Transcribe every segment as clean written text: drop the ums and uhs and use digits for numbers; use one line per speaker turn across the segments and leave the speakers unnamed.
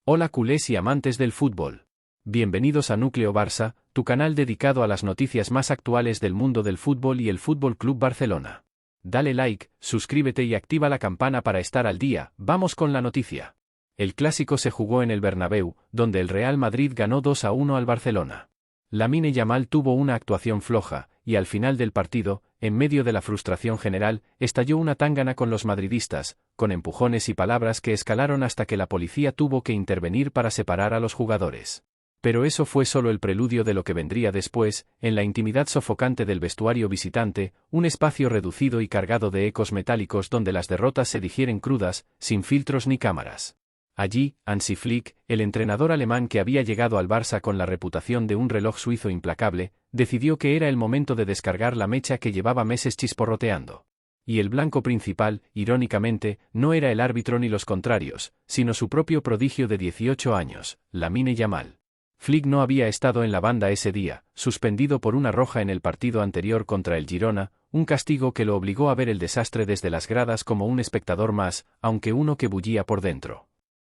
Hola culés y amantes del fútbol. Bienvenidos a Núcleo Barça, tu canal dedicado a las noticias más actuales del mundo del fútbol y el Fútbol Club Barcelona. Dale like, suscríbete y activa la campana para estar al día. Vamos con la noticia. El clásico se jugó en el Bernabéu, donde el Real Madrid ganó 2-1 al Barcelona. Lamine Yamal tuvo una actuación floja, y al final del partido, en medio de la frustración general, estalló una tangana con los madridistas, con empujones y palabras que escalaron hasta que la policía tuvo que intervenir para separar a los jugadores. Pero eso fue solo el preludio de lo que vendría después, en la intimidad sofocante del vestuario visitante, un espacio reducido y cargado de ecos metálicos donde las derrotas se digieren crudas, sin filtros ni cámaras. Allí, Hansi Flick, el entrenador alemán que había llegado al Barça con la reputación de un reloj suizo implacable, decidió que era el momento de descargar la mecha que llevaba meses chisporroteando. Y el blanco principal, irónicamente, no era el árbitro ni los contrarios, sino su propio prodigio de 18 años, Lamine Yamal. Flick no había estado en la banda ese día, suspendido por una roja en el partido anterior contra el Girona, un castigo que lo obligó a ver el desastre desde las gradas como un espectador más, aunque uno que bullía por dentro.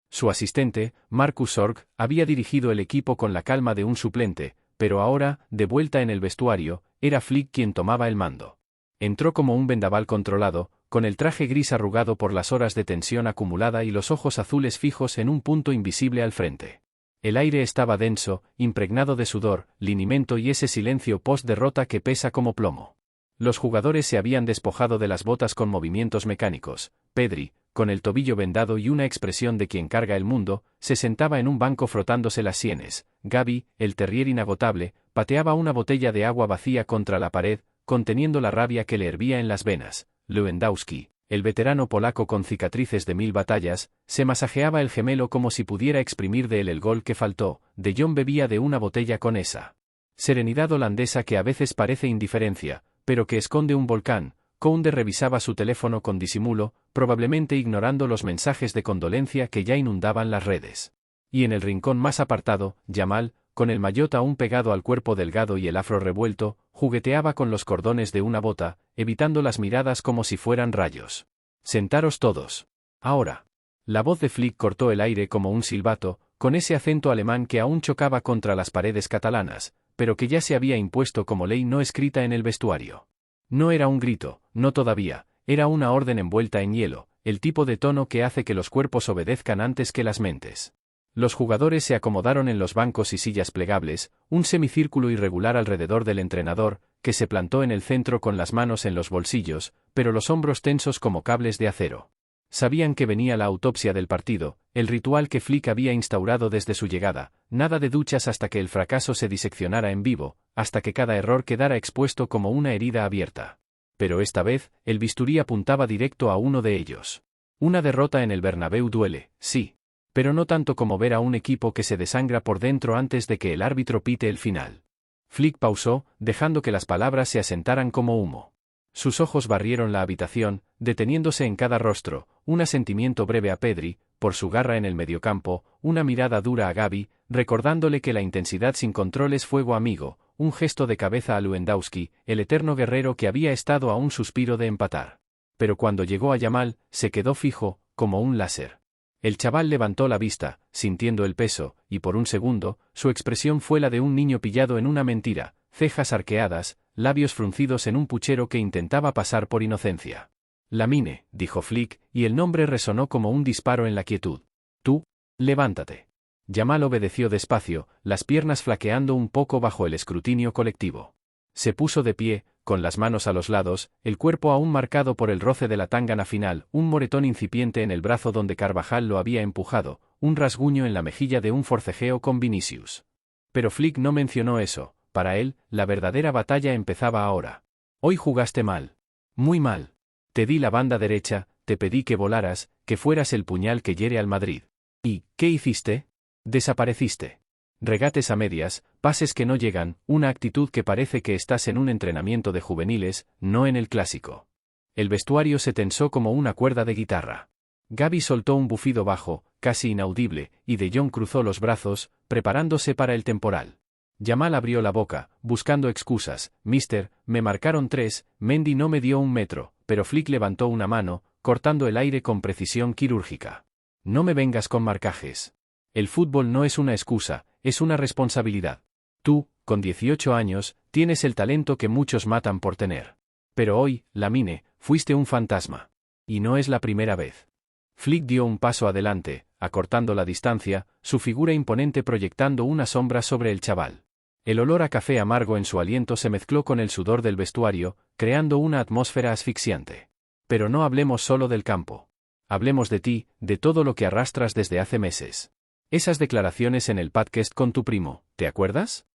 Su asistente, Marcus Sorg, había dirigido el equipo con la calma de un suplente, pero ahora, de vuelta en el vestuario, era Flick quien tomaba el mando. Entró como un vendaval controlado, con el traje gris arrugado por las horas de tensión acumulada y los ojos azules fijos en un punto invisible al frente. El aire estaba denso, impregnado de sudor, linimento y ese silencio post-derrota que pesa como plomo. Los jugadores se habían despojado de las botas con movimientos mecánicos. Pedri, con el tobillo vendado y una expresión de quien carga el mundo, se sentaba en un banco frotándose las sienes. Gavi, el terrier inagotable, pateaba una botella de agua vacía contra la pared, conteniendo la rabia que le hervía en las venas. Lewandowski, el veterano polaco con cicatrices de 1000 batallas, se masajeaba el gemelo como si pudiera exprimir de él el gol que faltó. De Jong bebía de una botella con esa serenidad holandesa que a veces parece indiferencia, pero que esconde un volcán. Koundé revisaba su teléfono con disimulo, probablemente ignorando los mensajes de condolencia que ya inundaban las redes. Y en el rincón más apartado, Yamal, con el maillot aún pegado al cuerpo delgado y el afro revuelto, jugueteaba con los cordones de una bota, evitando las miradas como si fueran rayos. «Sentaros todos. Ahora». La voz de Flick cortó el aire como un silbato, con ese acento alemán que aún chocaba contra las paredes catalanas, pero que ya se había impuesto como ley no escrita en el vestuario. No era un grito, no todavía, era una orden envuelta en hielo, el tipo de tono que hace que los cuerpos obedezcan antes que las mentes. Los jugadores se acomodaron en los bancos y sillas plegables, un semicírculo irregular alrededor del entrenador, que se plantó en el centro con las manos en los bolsillos, pero los hombros tensos como cables de acero. Sabían que venía la autopsia del partido, el ritual que Flick había instaurado desde su llegada, nada de duchas hasta que el fracaso se diseccionara en vivo, hasta que cada error quedara expuesto como una herida abierta. Pero esta vez, el bisturí apuntaba directo a uno de ellos. Una derrota en el Bernabéu duele, sí. Pero no tanto como ver a un equipo que se desangra por dentro antes de que el árbitro pite el final. Flick pausó, dejando que las palabras se asentaran como humo. Sus ojos barrieron la habitación, deteniéndose en cada rostro, un asentimiento breve a Pedri, por su garra en el mediocampo, una mirada dura a Gavi, recordándole que la intensidad sin control es fuego amigo, un gesto de cabeza a Lewandowski, el eterno guerrero que había estado a un suspiro de empatar. Pero cuando llegó a Yamal, se quedó fijo, como un láser. El chaval levantó la vista, sintiendo el peso, y por un segundo, su expresión fue la de un niño pillado en una mentira, cejas arqueadas, labios fruncidos en un puchero que intentaba pasar por inocencia. «Lamine», dijo Flick, y el nombre resonó como un disparo en la quietud. «Tú, levántate». Yamal obedeció despacio, las piernas flaqueando un poco bajo el escrutinio colectivo. Se puso de pie, con las manos a los lados, el cuerpo aún marcado por el roce de la tángana final, un moretón incipiente en el brazo donde Carvajal lo había empujado, un rasguño en la mejilla de un forcejeo con Vinicius. Pero Flick no mencionó eso. Para él, la verdadera batalla empezaba ahora. «Hoy jugaste mal. Muy mal. Te di la banda derecha, te pedí que volaras, que fueras el puñal que hiere al Madrid. ¿Y qué hiciste? Desapareciste. Regates a medias, pases que no llegan, una actitud que parece que estás en un entrenamiento de juveniles, no en el clásico». El vestuario se tensó como una cuerda de guitarra. Gavi soltó un bufido bajo, casi inaudible, y De Jong cruzó los brazos, preparándose para el temporal. Yamal abrió la boca, buscando excusas. «Mister, me marcaron 3, Mendy no me dio 1 metro», pero Flick levantó una mano, cortando el aire con precisión quirúrgica. «No me vengas con marcajes. El fútbol no es una excusa, es una responsabilidad. Tú, con 18 años, tienes el talento que muchos matan por tener. Pero hoy, Lamine, fuiste un fantasma. Y no es la primera vez. Flick dio un paso adelante, acortando la distancia, su figura imponente proyectando una sombra sobre el chaval. El olor a café amargo en su aliento se mezcló con el sudor del vestuario, creando una atmósfera asfixiante. Pero no hablemos solo del campo. Hablemos de ti, de todo lo que arrastras desde hace meses. Esas declaraciones en el podcast con tu primo, ¿te acuerdas?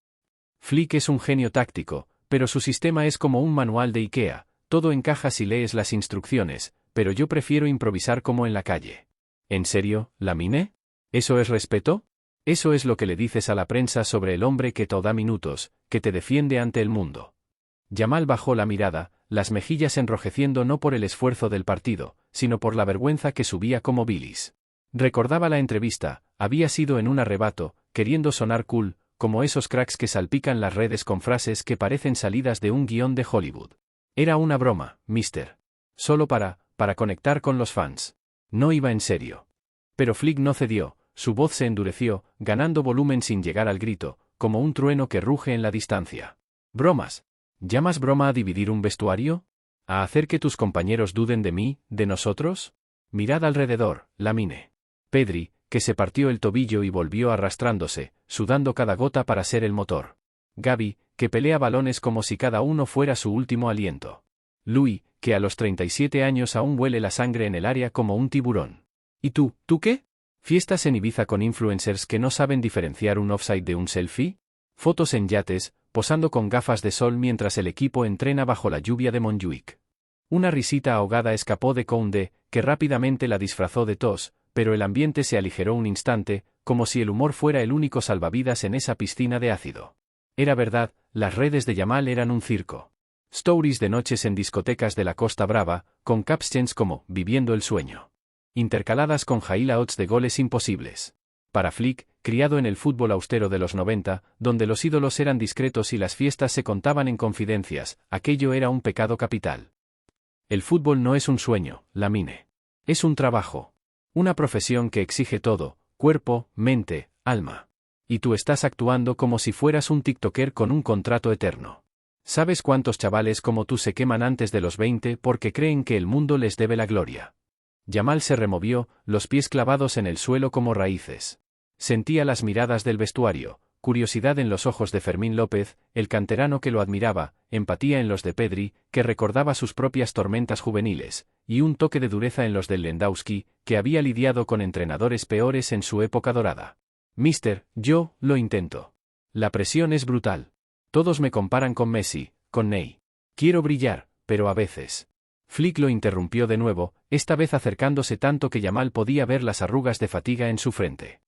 Flick es un genio táctico, pero su sistema es como un manual de IKEA, todo encaja si lees las instrucciones, pero yo prefiero improvisar como en la calle. ¿En serio, Lamine? ¿Eso es respeto? Eso es lo que le dices a la prensa sobre el hombre que te da minutos, que te defiende ante el mundo. Yamal bajó la mirada, las mejillas enrojeciendo no por el esfuerzo del partido, sino por la vergüenza que subía como bilis. Recordaba la entrevista, había sido en un arrebato, queriendo sonar cool, como esos cracks que salpican las redes con frases que parecen salidas de un guión de Hollywood. Era una broma, mister. Solo para conectar con los fans. No iba en serio. Pero Flick no cedió, su voz se endureció, ganando volumen sin llegar al grito, como un trueno que ruge en la distancia. ¿Bromas? ¿Llamas broma a dividir un vestuario? ¿A hacer que tus compañeros duden de mí, de nosotros? Mirad alrededor, Lamine. Pedri, que se partió el tobillo y volvió arrastrándose, sudando cada gota para ser el motor. Gavi, que pelea balones como si cada uno fuera su último aliento. Louis, que a los 37 años aún huele la sangre en el área como un tiburón. ¿Y tú qué? ¿Fiestas en Ibiza con influencers que no saben diferenciar un offside de un selfie? ¿Fotos en yates, posando con gafas de sol mientras el equipo entrena bajo la lluvia de Montjuic? Una risita ahogada escapó de Koundé, que rápidamente la disfrazó de tos, pero el ambiente se aligeró un instante, como si el humor fuera el único salvavidas en esa piscina de ácido. Era verdad, las redes de Yamal eran un circo. Stories de noches en discotecas de la Costa Brava, con captions como «Viviendo el sueño», intercaladas con highlights de goles imposibles. Para Flick, criado en el fútbol austero de los 90, donde los ídolos eran discretos y las fiestas se contaban en confidencias, aquello era un pecado capital. El fútbol no es un sueño, Lamine. Es un trabajo. Una profesión que exige todo, cuerpo, mente, alma. Y tú estás actuando como si fueras un tiktoker con un contrato eterno. ¿Sabes cuántos chavales como tú se queman antes de los 20 porque creen que el mundo les debe la gloria? Yamal se removió, los pies clavados en el suelo como raíces. Sentía las miradas del vestuario, curiosidad en los ojos de Fermín López, el canterano que lo admiraba, empatía en los de Pedri, que recordaba sus propias tormentas juveniles, y un toque de dureza en los del Lewandowski, que había lidiado con entrenadores peores en su época dorada. Mister, yo lo intento. La presión es brutal. Todos me comparan con Messi, con Ney. Quiero brillar, pero a veces. Flick lo interrumpió de nuevo, esta vez acercándose tanto que Yamal podía ver las arrugas de fatiga en su frente.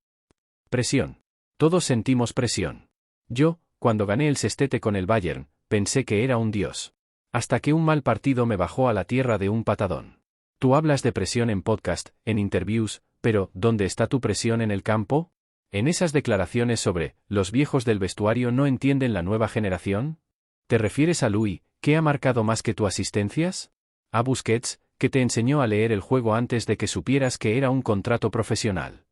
Presión. Todos sentimos presión. Yo, cuando gané el sextete con el Bayern, pensé que era un dios. Hasta que un mal partido me bajó a la tierra de un patadón. Tú hablas de presión en podcast, en interviews, pero ¿dónde está tu presión en el campo? ¿En esas declaraciones sobre los viejos del vestuario no entienden la nueva generación? ¿Te refieres a Louis, que ha marcado más que tu asistencias? ¿A Busquets, que te enseñó a leer el juego antes de que supieras que era un contrato profesional?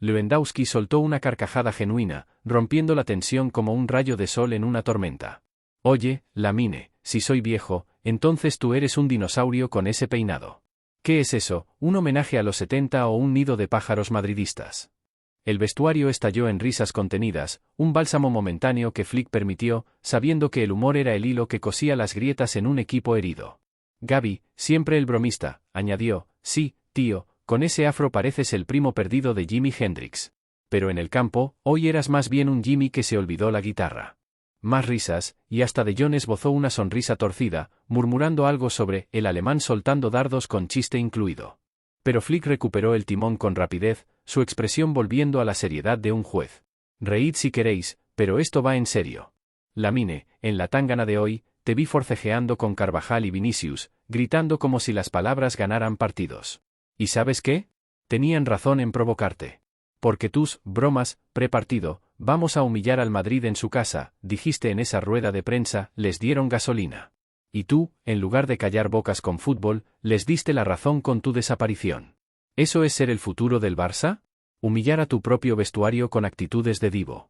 Lewandowski soltó una carcajada genuina, rompiendo la tensión como un rayo de sol en una tormenta. Oye, Lamine, si soy viejo, entonces tú eres un dinosaurio con ese peinado. ¿Qué es eso, un homenaje a los 70 o un nido de pájaros madridistas? El vestuario estalló en risas contenidas, un bálsamo momentáneo que Flick permitió, sabiendo que el humor era el hilo que cosía las grietas en un equipo herido. Gavi, siempre el bromista, añadió, sí, tío, con ese afro pareces el primo perdido de Jimi Hendrix. Pero en el campo, hoy eras más bien un Jimmy que se olvidó la guitarra. Más risas, y hasta De Jong esbozó una sonrisa torcida, murmurando algo sobre el alemán soltando dardos con chiste incluido. Pero Flick recuperó el timón con rapidez, su expresión volviendo a la seriedad de un juez. Reíd si queréis, pero esto va en serio. Lamine, en la tángana de hoy, te vi forcejeando con Carvajal y Vinicius, gritando como si las palabras ganaran partidos. ¿Y sabes qué? Tenían razón en provocarte. Porque tus bromas, prepartido, vamos a humillar al Madrid en su casa, dijiste en esa rueda de prensa, les dieron gasolina. Y tú, en lugar de callar bocas con fútbol, les diste la razón con tu desaparición. ¿Eso es ser el futuro del Barça? Humillar a tu propio vestuario con actitudes de divo.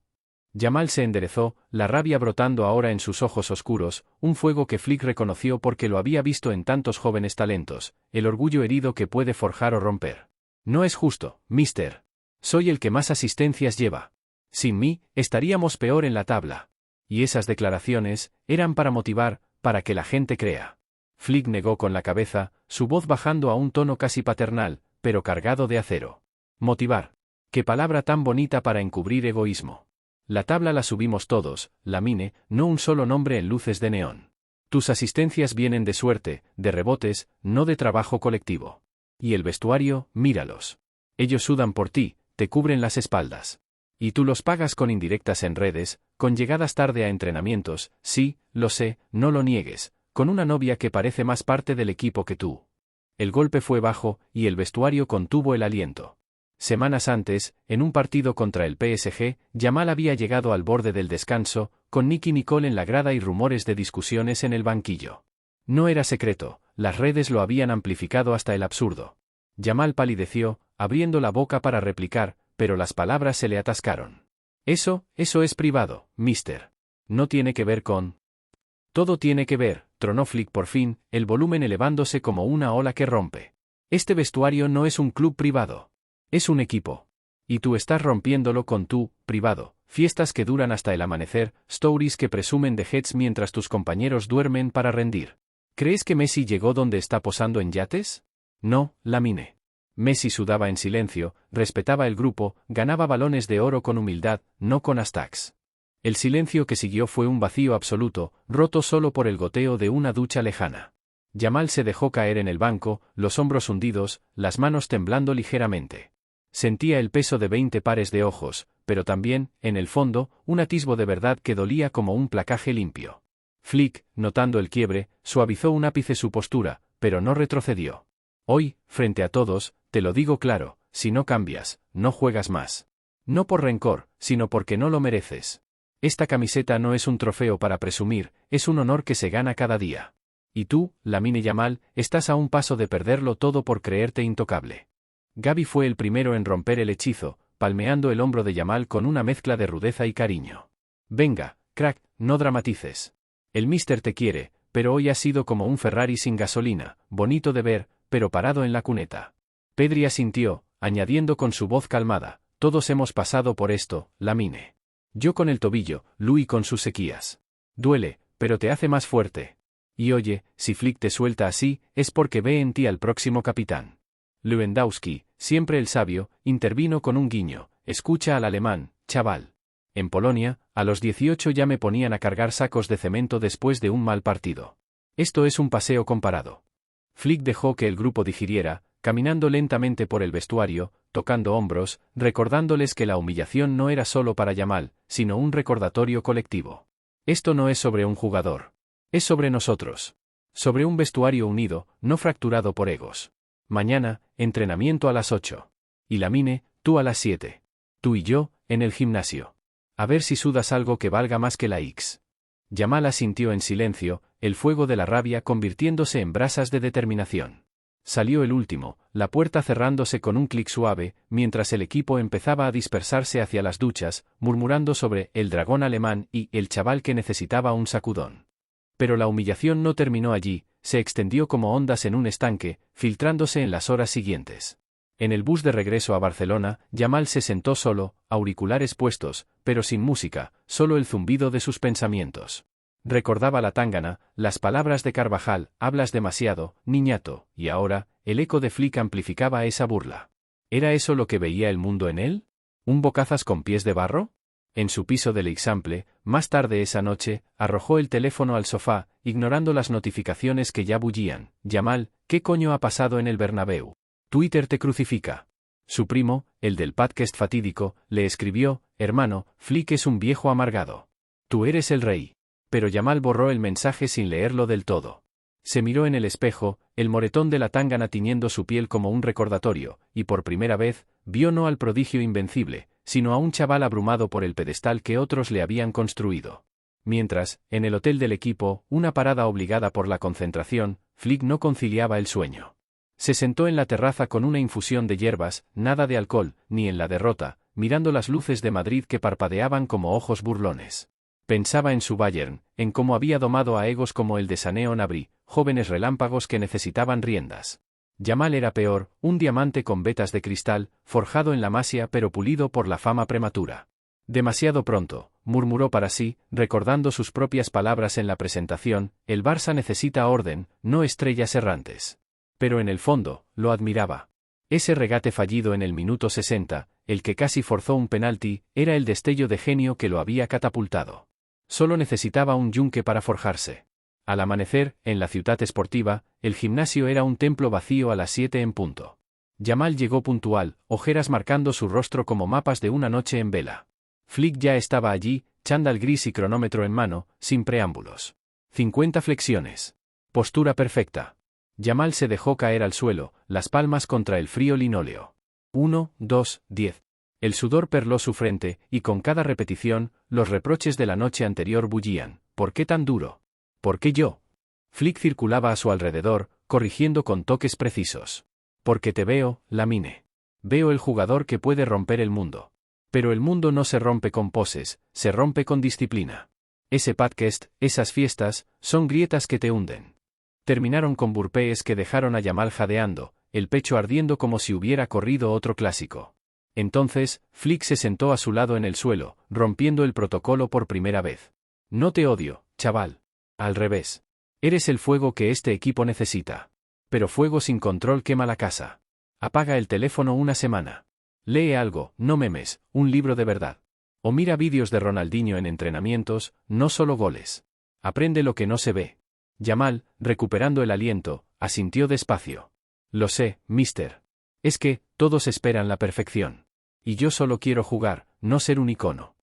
Jamal se enderezó, la rabia brotando ahora en sus ojos oscuros, un fuego que Flick reconoció porque lo había visto en tantos jóvenes talentos, el orgullo herido que puede forjar o romper. No es justo, mister. Soy el que más asistencias lleva. Sin mí, estaríamos peor en la tabla. Y esas declaraciones eran para motivar, para que la gente crea. Flick negó con la cabeza, su voz bajando a un tono casi paternal, pero cargado de acero. Motivar. Qué palabra tan bonita para encubrir egoísmo. La tabla la subimos todos, Lamine, no un solo nombre en luces de neón. Tus asistencias vienen de suerte, de rebotes, no de trabajo colectivo. Y el vestuario, míralos. Ellos sudan por ti, te cubren las espaldas. Y tú los pagas con indirectas en redes, con llegadas tarde a entrenamientos, sí, lo sé, no lo niegues, con una novia que parece más parte del equipo que tú. El golpe fue bajo, y el vestuario contuvo el aliento. Semanas antes, en un partido contra el PSG, Jamal había llegado al borde del descanso, con Nicky Nicole en la grada y rumores de discusiones en el banquillo. No era secreto, las redes lo habían amplificado hasta el absurdo. Jamal palideció, abriendo la boca para replicar, pero las palabras se le atascaron. Eso es privado, mister. No tiene que ver con... Todo tiene que ver, tronó Flick por fin, el volumen elevándose como una ola que rompe. Este vestuario no es un club privado. Es un equipo. Y tú estás rompiéndolo con tu, privado, fiestas que duran hasta el amanecer, stories que presumen de heads mientras tus compañeros duermen para rendir. ¿Crees que Messi llegó donde está posando en yates? No, Lamine. Messi sudaba en silencio, respetaba el grupo, ganaba balones de oro con humildad, no con hashtags. El silencio que siguió fue un vacío absoluto, roto solo por el goteo de una ducha lejana. Jamal se dejó caer en el banco, los hombros hundidos, las manos temblando ligeramente. Sentía el peso de 20 pares de ojos, pero también, en el fondo, un atisbo de verdad que dolía como un placaje limpio. Flick, notando el quiebre, suavizó un ápice su postura, pero no retrocedió. Hoy, frente a todos, te lo digo claro, si no cambias, no juegas más. No por rencor, sino porque no lo mereces. Esta camiseta no es un trofeo para presumir, es un honor que se gana cada día. Y tú, Lamine Yamal, estás a un paso de perderlo todo por creerte intocable. Gaby fue el primero en romper el hechizo, palmeando el hombro de Yamal con una mezcla de rudeza y cariño. Venga, crack, no dramatices. El mister te quiere, pero hoy ha sido como un Ferrari sin gasolina, bonito de ver, pero parado en la cuneta. Pedri asintió, añadiendo con su voz calmada, todos hemos pasado por esto, Lamine. Yo con el tobillo, Louis con sus sequías. Duele, pero te hace más fuerte. Y oye, si Flick te suelta así, es porque ve en ti al próximo capitán. Lewandowski, siempre el sabio, intervino con un guiño, escucha al alemán, chaval. En Polonia, a los 18 ya me ponían a cargar sacos de cemento después de un mal partido. Esto es un paseo comparado. Flick dejó que el grupo digiriera, caminando lentamente por el vestuario, tocando hombros, recordándoles que la humillación no era solo para Yamal, sino un recordatorio colectivo. Esto no es sobre un jugador. Es sobre nosotros. Sobre un vestuario unido, no fracturado por egos. Mañana, entrenamiento a las 8. Y Lamine, tú a las 7. Tú y yo, en el gimnasio. A ver si sudas algo que valga más que la X. Yamal asintió en silencio, el fuego de la rabia convirtiéndose en brasas de determinación. Salió el último, la puerta cerrándose con un clic suave, mientras el equipo empezaba a dispersarse hacia las duchas, murmurando sobre el dragón alemán y el chaval que necesitaba un sacudón. Pero la humillación no terminó allí, se extendió como ondas en un estanque, filtrándose en las horas siguientes. En el bus de regreso a Barcelona, Yamal se sentó solo, auriculares puestos, pero sin música, solo el zumbido de sus pensamientos. Recordaba la tángana, las palabras de Carvajal, hablas demasiado, niñato, y ahora, el eco de Flick amplificaba esa burla. ¿Era eso lo que veía el mundo en él? ¿Un bocazas con pies de barro? En su piso del Eixample, más tarde esa noche, arrojó el teléfono al sofá, ignorando las notificaciones que ya bullían. Yamal, ¿qué coño ha pasado en el Bernabéu? Twitter te crucifica. Su primo, el del podcast fatídico, le escribió, hermano, Flick es un viejo amargado. Tú eres el rey. Pero Yamal borró el mensaje sin leerlo del todo. Se miró en el espejo, el moretón de la tángana tiñendo su piel como un recordatorio, y por primera vez, vio no al prodigio invencible, sino a un chaval abrumado por el pedestal que otros le habían construido. Mientras, en el hotel del equipo, una parada obligada por la concentración, Flick no conciliaba el sueño. Se sentó en la terraza con una infusión de hierbas, nada de alcohol, ni en la derrota, mirando las luces de Madrid que parpadeaban como ojos burlones. Pensaba en su Bayern, en cómo había domado a egos como el de Sané o Gnabry, jóvenes relámpagos que necesitaban riendas. Yamal era peor, un diamante con vetas de cristal, forjado en la Masia pero pulido por la fama prematura. Demasiado pronto, murmuró para sí, recordando sus propias palabras en la presentación, el Barça necesita orden, no estrellas errantes. Pero en el fondo, lo admiraba. Ese regate fallido en el minuto 60, el que casi forzó un penalti, era el destello de genio que lo había catapultado. Solo necesitaba un yunque para forjarse. Al amanecer, en la Ciutat Esportiva, el gimnasio era un templo vacío a las 7 en punto. Yamal llegó puntual, ojeras marcando su rostro como mapas de una noche en vela. Flick ya estaba allí, chándal gris y cronómetro en mano, sin preámbulos. 50 flexiones. Postura perfecta. Yamal se dejó caer al suelo, las palmas contra el frío linóleo. 1, 2, 10. El sudor perló su frente, y con cada repetición, los reproches de la noche anterior bullían. ¿Por qué tan duro? ¿Por qué yo? Flick circulaba a su alrededor, corrigiendo con toques precisos. Porque te veo, Lamine. Veo el jugador que puede romper el mundo. Pero el mundo no se rompe con poses, se rompe con disciplina. Ese podcast, esas fiestas, son grietas que te hunden. Terminaron con burpees que dejaron a Yamal jadeando, el pecho ardiendo como si hubiera corrido otro clásico. Entonces, Flick se sentó a su lado en el suelo, rompiendo el protocolo por primera vez. No te odio, chaval. Al revés. Eres el fuego que este equipo necesita. Pero fuego sin control quema la casa. Apaga el teléfono una semana. Lee algo, no memes, un libro de verdad. O mira vídeos de Ronaldinho en entrenamientos, no solo goles. Aprende lo que no se ve. Yamal, recuperando el aliento, asintió despacio. Lo sé, mister. Es que, todos esperan la perfección. Y yo solo quiero jugar, no ser un icono.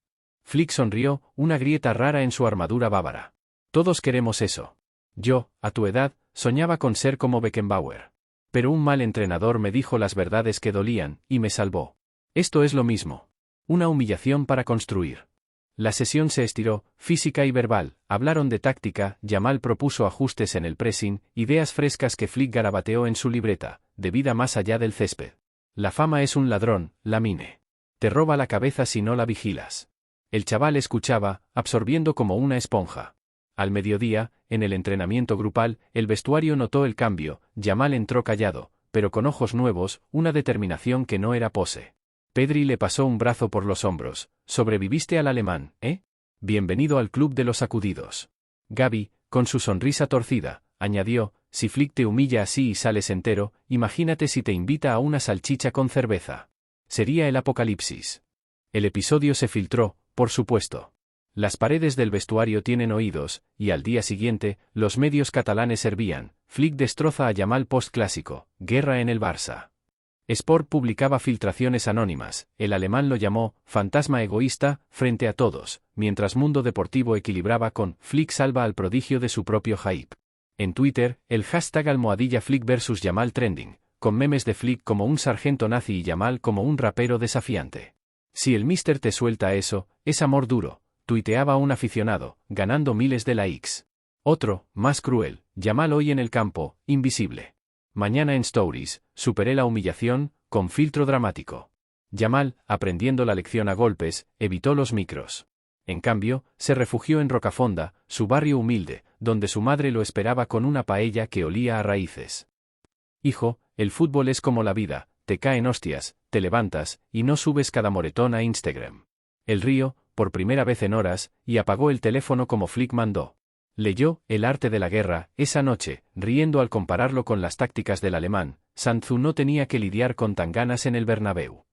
Flick sonrió, una grieta rara en su armadura bávara. Todos queremos eso. Yo, a tu edad, soñaba con ser como Beckenbauer. Pero un mal entrenador me dijo las verdades que dolían, y me salvó. Esto es lo mismo. Una humillación para construir. La sesión se estiró, física y verbal, hablaron de táctica, Yamal propuso ajustes en el pressing, ideas frescas que Flick garabateó en su libreta, de vida más allá del césped. La fama es un ladrón, Lamine. Te roba la cabeza si no la vigilas. El chaval escuchaba, absorbiendo como una esponja. Al mediodía, en el entrenamiento grupal, el vestuario notó el cambio, Yamal entró callado, pero con ojos nuevos, una determinación que no era pose. Pedri le pasó un brazo por los hombros. Sobreviviste al alemán, ¿eh? Bienvenido al club de los sacudidos. Gavi, con su sonrisa torcida, añadió, si Flick te humilla así y sales entero, imagínate si te invita a una salchicha con cerveza. Sería el apocalipsis. El episodio se filtró, por supuesto. Las paredes del vestuario tienen oídos, y al día siguiente, los medios catalanes servían, Flick destroza a Yamal post-clásico, guerra en el Barça. Sport publicaba filtraciones anónimas, el alemán lo llamó «fantasma egoísta» frente a todos, mientras Mundo Deportivo equilibraba con «Flick salva al prodigio de su propio hype». En Twitter, el hashtag #Flick vs Yamal trending, con memes de Flick como un sargento nazi y Yamal como un rapero desafiante. Si el mister te suelta eso, es amor duro, tuiteaba un aficionado, ganando miles de likes. Otro, más cruel, Yamal hoy en el campo, invisible. Mañana en Stories, superé la humillación, con filtro dramático. Yamal, aprendiendo la lección a golpes, evitó los micros. En cambio, se refugió en Rocafonda, su barrio humilde, donde su madre lo esperaba con una paella que olía a raíces. Hijo, el fútbol es como la vida, te caen hostias, te levantas, y no subes cada moretón a Instagram. El río, por primera vez en horas, y apagó el teléfono como Flick mandó. Leyó El arte de la guerra, esa noche, riendo al compararlo con las tácticas del alemán, Sun Tzu no tenía que lidiar con tanganas en el Bernabéu.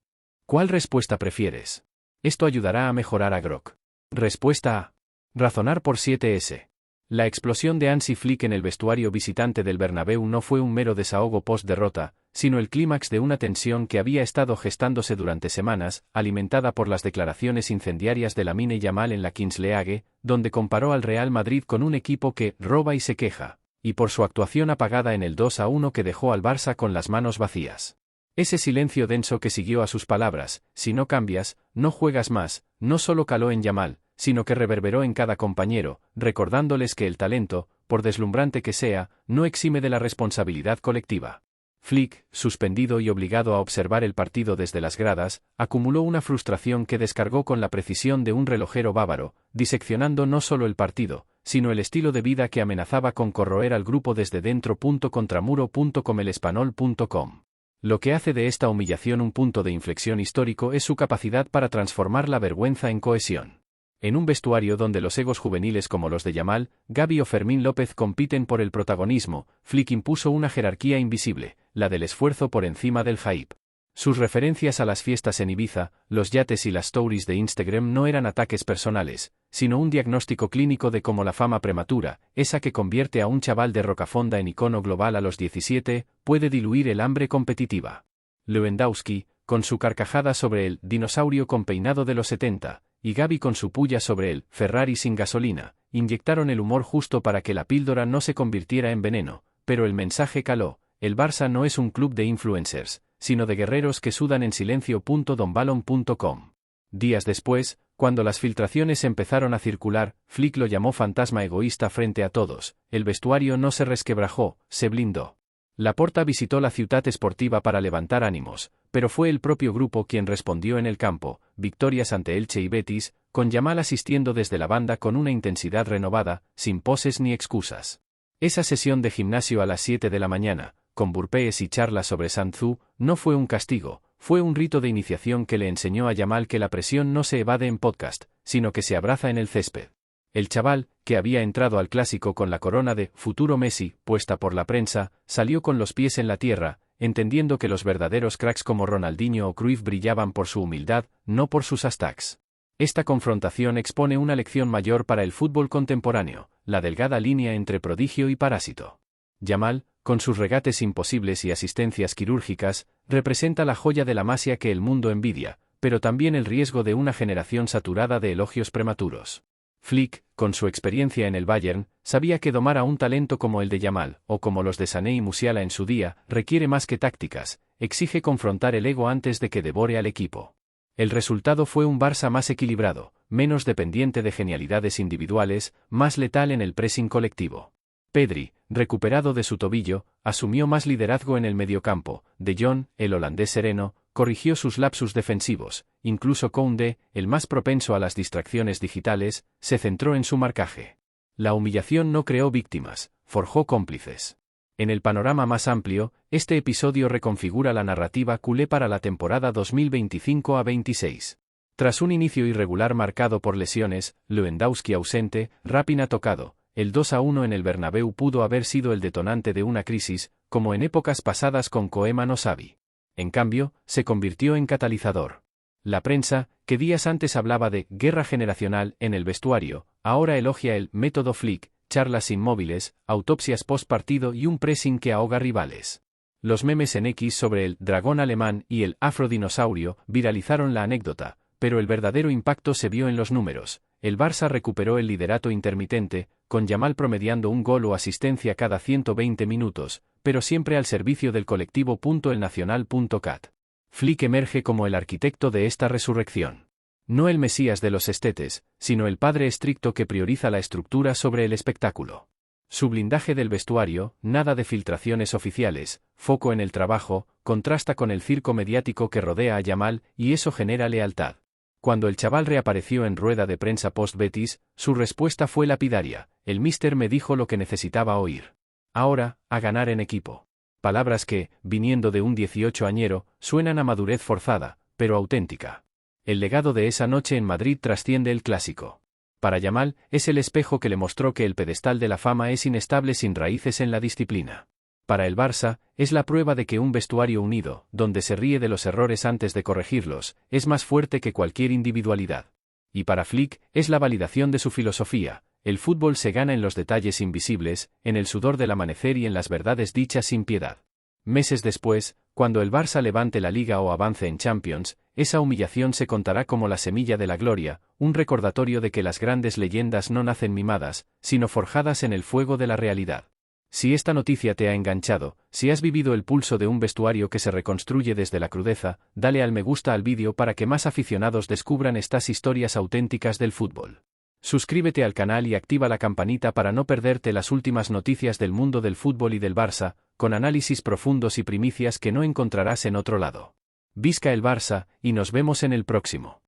¿Cuál respuesta prefieres? Esto ayudará a mejorar a Grok. Respuesta A. Razonar por 7S. La explosión de Hansi Flick en el vestuario visitante del Bernabéu no fue un mero desahogo post-derrota, sino el clímax de una tensión que había estado gestándose durante semanas, alimentada por las declaraciones incendiarias de Lamine Yamal en la Kings League, donde comparó al Real Madrid con un equipo que roba y se queja, y por su actuación apagada en el 2-1 que dejó al Barça con las manos vacías. Ese silencio denso que siguió a sus palabras, si no cambias, no juegas más, no solo caló en Yamal, sino que reverberó en cada compañero, recordándoles que el talento, por deslumbrante que sea, no exime de la responsabilidad colectiva. Flick, suspendido y obligado a observar el partido desde las gradas, acumuló una frustración que descargó con la precisión de un relojero bávaro, diseccionando no solo el partido, sino el estilo de vida que amenazaba con corroer al grupo desde dentro. Contramuro.com elespanol.com. Lo que hace de esta humillación un punto de inflexión histórico es su capacidad para transformar la vergüenza en cohesión. En un vestuario donde los egos juveniles como los de Yamal, Gavi o Fermín López compiten por el protagonismo, Flick impuso una jerarquía invisible, la del esfuerzo por encima del hype. Sus referencias a las fiestas en Ibiza, los yates y las stories de Instagram no eran ataques personales, sino un diagnóstico clínico de cómo la fama prematura, esa que convierte a un chaval de Rocafonda en icono global a los 17, puede diluir el hambre competitiva. Lewandowski, con su carcajada sobre el dinosaurio con peinado de los 70, y Gavi con su puya sobre el Ferrari sin gasolina, inyectaron el humor justo para que la píldora no se convirtiera en veneno, pero el mensaje caló: el Barça no es un club de influencers, sino de guerreros que sudan en silencio. Donbalon.com. Días después, cuando las filtraciones empezaron a circular, Flick lo llamó fantasma egoísta frente a todos. El vestuario no se resquebrajó, se blindó. Laporta visitó la Ciutat Esportiva para levantar ánimos, pero fue el propio grupo quien respondió en el campo, victorias ante Elche y Betis, con Yamal asistiendo desde la banda con una intensidad renovada, sin poses ni excusas. Esa sesión de gimnasio a las 7 de la mañana, con burpees y charlas sobre Sanzú, no fue un castigo, fue un rito de iniciación que le enseñó a Yamal que la presión no se evade en podcast, sino que se abraza en el césped. El chaval, que había entrado al clásico con la corona de futuro Messi puesta por la prensa, salió con los pies en la tierra, entendiendo que los verdaderos cracks como Ronaldinho o Cruyff brillaban por su humildad, no por sus hashtags. Esta confrontación expone una lección mayor para el fútbol contemporáneo, la delgada línea entre prodigio y parásito. Yamal, con sus regates imposibles y asistencias quirúrgicas, representa la joya de la Masia que el mundo envidia, pero también el riesgo de una generación saturada de elogios prematuros. Flick, con su experiencia en el Bayern, sabía que domar a un talento como el de Yamal, o como los de Sané y Musiala en su día, requiere más que tácticas, exige confrontar el ego antes de que devore al equipo. El resultado fue un Barça más equilibrado, menos dependiente de genialidades individuales, más letal en el pressing colectivo. Pedri, recuperado de su tobillo, asumió más liderazgo en el mediocampo. De Jong, el holandés sereno, corrigió sus lapsus defensivos. Incluso Koundé, el más propenso a las distracciones digitales, se centró en su marcaje. La humillación no creó víctimas, forjó cómplices. En el panorama más amplio, este episodio reconfigura la narrativa culé para la temporada 2025-26. Tras un inicio irregular marcado por lesiones, Lewandowski ausente, Raphinha tocado, el 2-1 en el Bernabéu pudo haber sido el detonante de una crisis, como en épocas pasadas con Koeman o Xavi. En cambio, se convirtió en catalizador. La prensa, que días antes hablaba de guerra generacional en el vestuario, ahora elogia el método Flick, charlas inmóviles, autopsias post-partido y un pressing que ahoga rivales. Los memes en X sobre el dragón alemán y el afrodinosaurio viralizaron la anécdota, pero el verdadero impacto se vio en los números. El Barça recuperó el liderato intermitente, con Yamal promediando un gol o asistencia cada 120 minutos, pero siempre al servicio del colectivo. Elnacional.cat. Flick emerge como el arquitecto de esta resurrección. No el mesías de los estetes, sino el padre estricto que prioriza la estructura sobre el espectáculo. Su blindaje del vestuario, nada de filtraciones oficiales, foco en el trabajo, contrasta con el circo mediático que rodea a Yamal, y eso genera lealtad. Cuando el chaval reapareció en rueda de prensa post-Betis, su respuesta fue lapidaria: el míster me dijo lo que necesitaba oír. Ahora, a ganar en equipo. Palabras que, viniendo de un 18-añero, suenan a madurez forzada, pero auténtica. El legado de esa noche en Madrid trasciende el clásico. Para Yamal, es el espejo que le mostró que el pedestal de la fama es inestable sin raíces en la disciplina. Para el Barça, es la prueba de que un vestuario unido, donde se ríe de los errores antes de corregirlos, es más fuerte que cualquier individualidad. Y para Flick, es la validación de su filosofía: el fútbol se gana en los detalles invisibles, en el sudor del amanecer y en las verdades dichas sin piedad. Meses después, cuando el Barça levante la Liga o avance en Champions, esa humillación se contará como la semilla de la gloria, un recordatorio de que las grandes leyendas no nacen mimadas, sino forjadas en el fuego de la realidad. Si esta noticia te ha enganchado, si has vivido el pulso de un vestuario que se reconstruye desde la crudeza, dale al me gusta al vídeo para que más aficionados descubran estas historias auténticas del fútbol. Suscríbete al canal y activa la campanita para no perderte las últimas noticias del mundo del fútbol y del Barça, con análisis profundos y primicias que no encontrarás en otro lado. Visca el Barça, y nos vemos en el próximo.